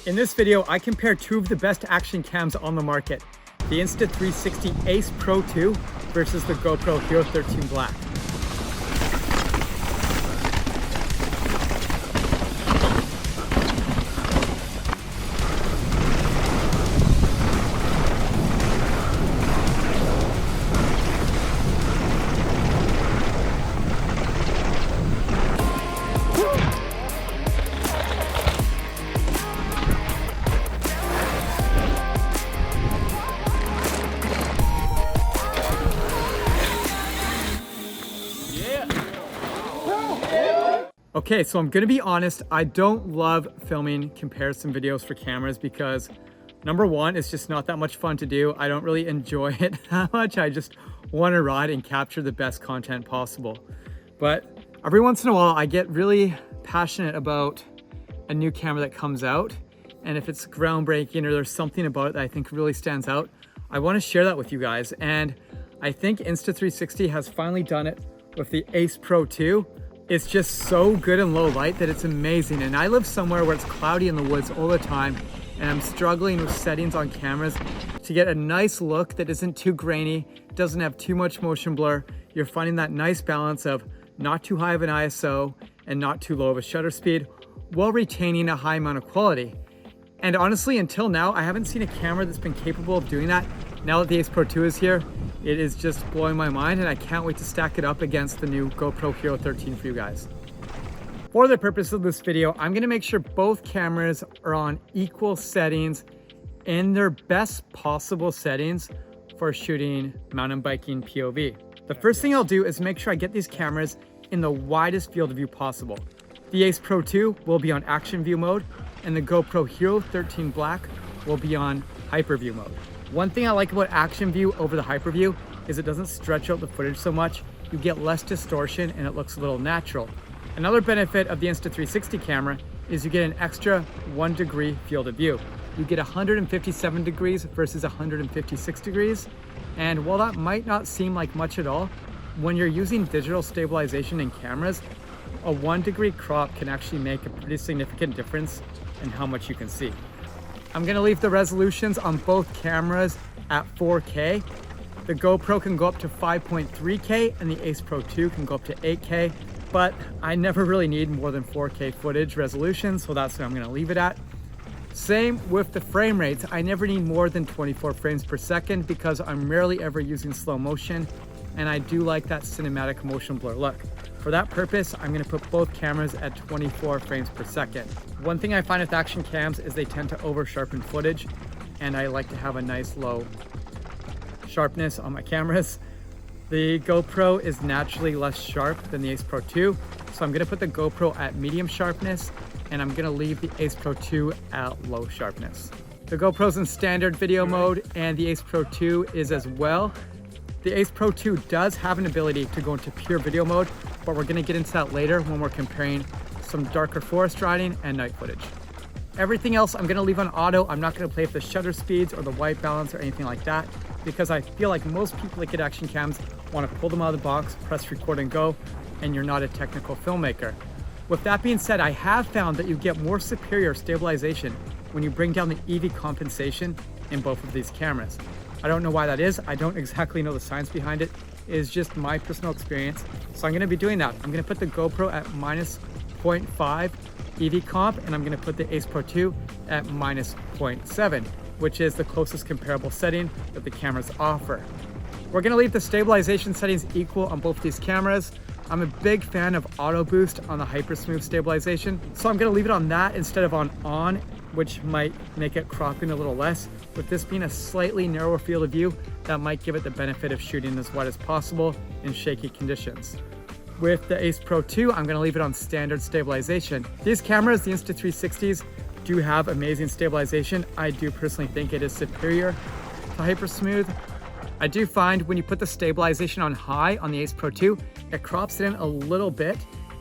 In this video, I compare two of the best action cams on the market, the Insta360 Ace Pro 2 versus the GoPro Hero 13 Black. Okay, so I'm gonna be honest, I don't love filming comparison videos for cameras because number one, it's just not that much fun to do. I don't really enjoy it that much. I just wanna ride and capture the best content possible. But every once in a while, I get really passionate about a new camera that comes out. And if it's groundbreaking or there's something about it that I think really stands out, I wanna share that with you guys. And I think Insta360 has finally done it with the Ace Pro 2. It's just so good in low light that it's amazing. And I live somewhere where it's cloudy in the woods all the time, and I'm struggling with settings on cameras to get a nice look that isn't too grainy, doesn't have too much motion blur. You're finding that nice balance of not too high of an ISO and not too low of a shutter speed, while retaining a high amount of quality. And honestly, until now, I haven't seen a camera that's been capable of doing that. Now that the Ace Pro 2 is here, it is just blowing my mind, and I can't wait to stack it up against the new GoPro Hero 13 for you guys. For the purpose of this video, I'm gonna make sure both cameras are on equal settings in their best possible settings for shooting mountain biking POV. The first thing I'll do is make sure I get these cameras in the widest field of view possible. The Ace Pro 2 will be on action view mode, and the GoPro Hero 13 Black will be on hyper view mode. One thing I like about action view over the hyper view is it doesn't stretch out the footage so much. You get less distortion and it looks a little natural. Another benefit of the Insta360 camera is you get an extra 1 degree field of view. You get 157 degrees versus 156 degrees. And while that might not seem like much at all, when you're using digital stabilization in cameras, a 1 degree crop can actually make a pretty significant difference in how much you can see. I'm gonna leave the resolutions on both cameras at 4K. The GoPro can go up to 5.3K and the Ace Pro 2 can go up to 8K, but I never really need more than 4K footage resolution, so that's what I'm gonna leave it at. Same with the frame rates. I never need more than 24 frames per second because I'm rarely ever using slow motion, and I do like that cinematic motion blur look. For that purpose, I'm gonna put both cameras at 24 frames per second. One thing I find with action cams is they tend to over sharpen footage, and I like to have a nice low sharpness on my cameras. The GoPro is naturally less sharp than the Ace Pro 2, so I'm gonna put the GoPro at medium sharpness, and I'm gonna leave the Ace Pro 2 at low sharpness. The GoPro's in standard video mode, and the Ace Pro 2 is as well. The Ace Pro 2 does have an ability to go into pure video mode, but we're gonna get into that later when we're comparing some darker forest riding and night footage. Everything else I'm gonna leave on auto. I'm not gonna play with the shutter speeds or the white balance or anything like that, because I feel like most people that get action cams wanna pull them out of the box, press record and go, and you're not a technical filmmaker. With that being said, I have found that you get more superior stabilization when you bring down the EV compensation in both of these cameras. I don't know why that is. I don't exactly know the science behind it. It is just my personal experience. So I'm gonna be doing that. I'm gonna put the GoPro at -0.5 EV comp, and I'm gonna put the Ace Pro 2 at -0.7, which is the closest comparable setting that the cameras offer. We're gonna leave the stabilization settings equal on both these cameras. I'm a big fan of auto boost on the hyper smooth stabilization, so I'm gonna leave it on that instead of on, which might make it cropping a little less. With this being a slightly narrower field of view, that might give it the benefit of shooting as wide as possible in shaky conditions. With the Ace Pro 2, I'm gonna leave it on standard stabilization. These cameras, the Insta360s, do have amazing stabilization. I do personally think it is superior to hyper smooth. I do find when you put the stabilization on high on the Ace Pro 2, it crops it in a little bit,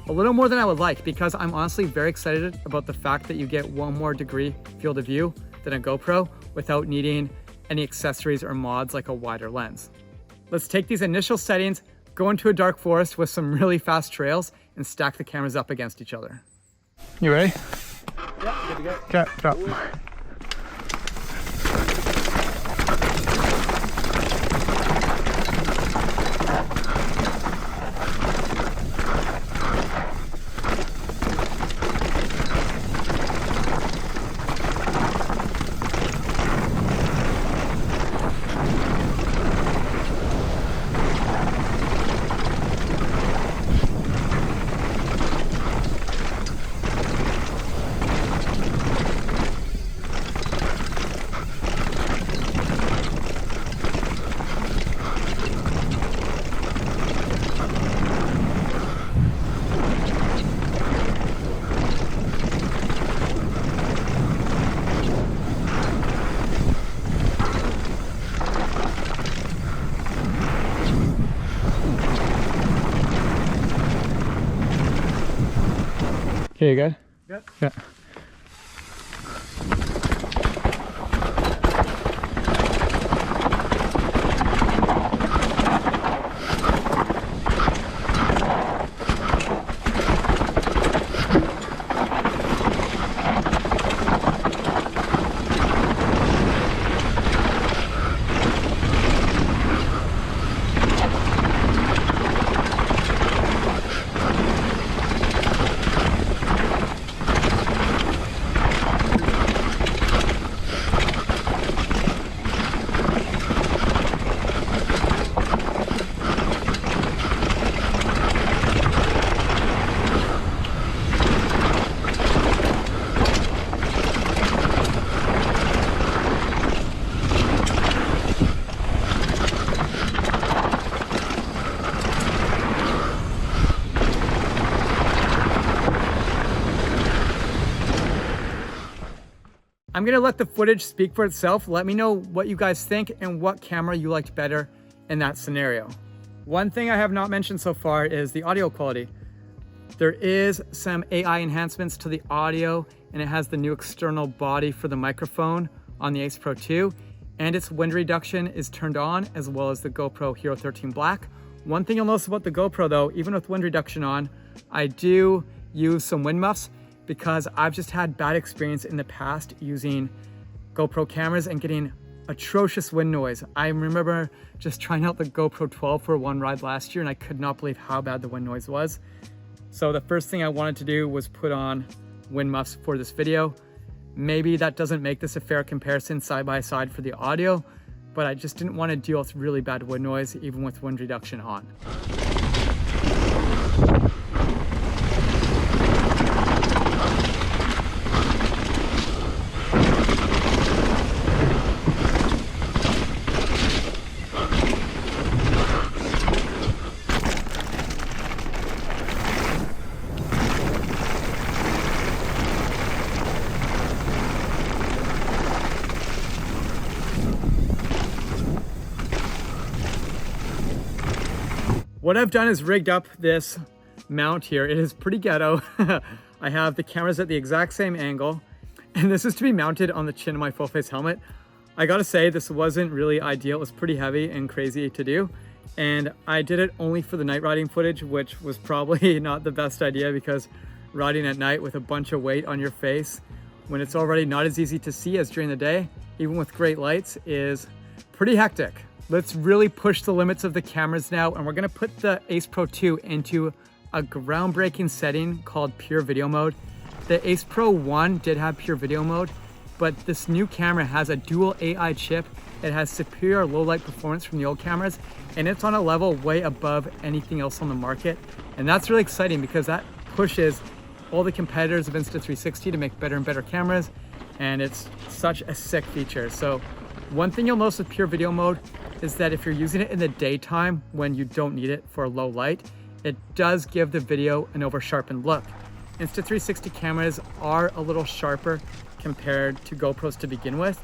a little more than I would like, because I'm honestly very excited about the fact that you get 1 more degree field of view than a GoPro without needing any accessories or mods like a wider lens. Let's take these initial settings, go into a dark forest with some really fast trails, and stack the cameras up against each other. You ready? Yeah, good to go. Okay, drop. Okay, you good? Good. Yeah. I'm gonna let the footage speak for itself. Let me know what you guys think and what camera you liked better in that scenario. One thing I have not mentioned so far is the audio quality. There is some AI enhancements to the audio, and it has the new external body for the microphone on the Ace Pro 2, and its wind reduction is turned on, as well as the GoPro Hero 13 Black. One thing you'll notice about the GoPro though, even with wind reduction on, I do use some wind muffs because I've just had bad experience in the past using GoPro cameras and getting atrocious wind noise. I remember just trying out the GoPro 12 for one ride last year, and I could not believe how bad the wind noise was. So the first thing I wanted to do was put on wind muffs for this video. Maybe that doesn't make this a fair comparison side by side for the audio, but I just didn't want to deal with really bad wind noise even with wind reduction on. What I've done is rigged up this mount here. It is pretty ghetto. I have the cameras at the exact same angle, and this is to be mounted on the chin of my full face helmet. I gotta say, this wasn't really ideal. It was pretty heavy and crazy to do, and I did it only for the night riding footage, which was probably not the best idea, because riding at night with a bunch of weight on your face when it's already not as easy to see as during the day, even with great lights, is pretty hectic. Let's really push the limits of the cameras now, and we're gonna put the Ace Pro 2 into a groundbreaking setting called pure video mode. The Ace Pro 1 did have pure video mode, but this new camera has a dual AI chip. It has superior low light performance from the old cameras, and it's on a level way above anything else on the market. And that's really exciting because that pushes all the competitors of Insta360 to make better and better cameras, and it's such a sick feature. So one thing you'll notice with pure video mode is that if you're using it in the daytime when you don't need it for low light, it does give the video an over sharpened look. Insta360 cameras are a little sharper compared to GoPros to begin with,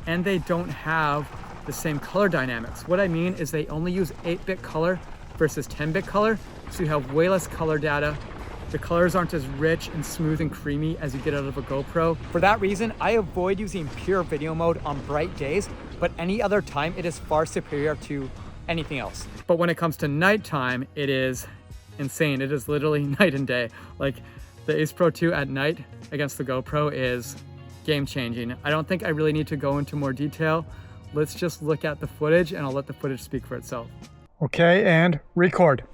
and they don't have the same color dynamics. What I mean is they only use 8-bit color versus 10-bit color, so you have way less color data. The colors aren't as rich and smooth and creamy as you get out of a GoPro. For that reason, I avoid using pure video mode on bright days, but any other time it is far superior to anything else. But when it comes to nighttime, it is insane. It is literally night and day. Like, The Ace Pro 2 at night against the GoPro is game changing. I don't think I really need to go into more detail. Let's just look at the footage and I'll let the footage speak for itself. Okay, and record.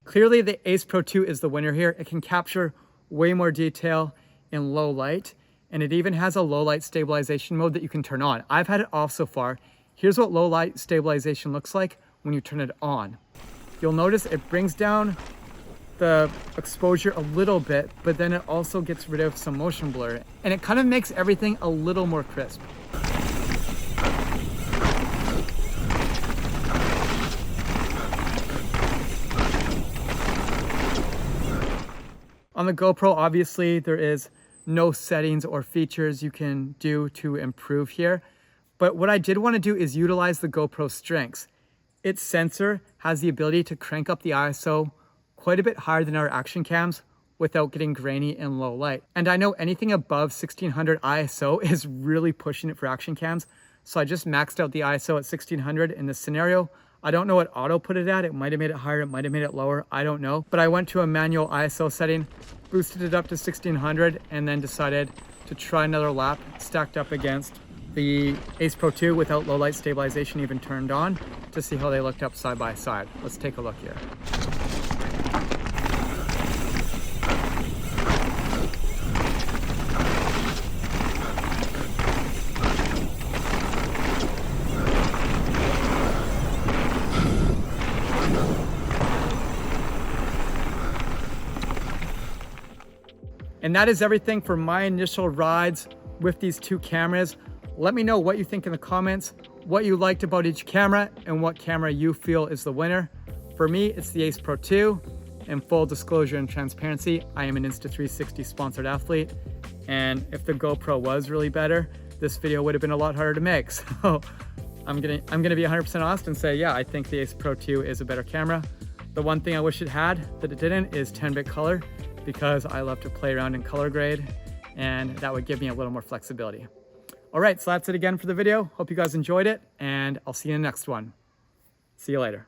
Clearly the Ace Pro 2 is the winner here. It can capture way more detail in low light, and it even has a low light stabilization mode that you can turn on. I've had it off so far. Here's what low light stabilization looks like when you turn it on. You'll notice it brings down the exposure a little bit, but then it also gets rid of some motion blur, and it kind of makes everything a little more crisp. On the GoPro, obviously, there is no settings or features you can do to improve here. But what I did want to do is utilize the GoPro's strengths. Its sensor has the ability to crank up the ISO quite a bit higher than our action cams without getting grainy in low light. And I know anything above 1600 ISO is really pushing it for action cams. So I just maxed out the ISO at 1600 in this scenario. I don't know what auto put it at. It might have made it higher, it might have made it lower, I don't know. But I went to a manual ISO setting, boosted it up to 1600, and then decided to try another lap stacked up against the Ace Pro 2 without low light stabilization even turned on to see how they looked up side by side. Let's take a look here. And that is everything for my initial rides with these two cameras. Let me know what you think in the comments, what you liked about each camera, and what camera you feel is the winner. For me, it's the Ace Pro 2. And full disclosure and transparency, I am an Insta360 sponsored athlete. And if the GoPro was really better, this video would have been a lot harder to make. So I'm gonna be 100% honest and say, yeah, I think the Ace Pro 2 is a better camera. The one thing I wish it had that it didn't is 10-bit color, because I love to play around in color grade, and that would give me a little more flexibility. All right, so that's it again for the video. Hope you guys enjoyed it, and I'll see you in the next one. See you later.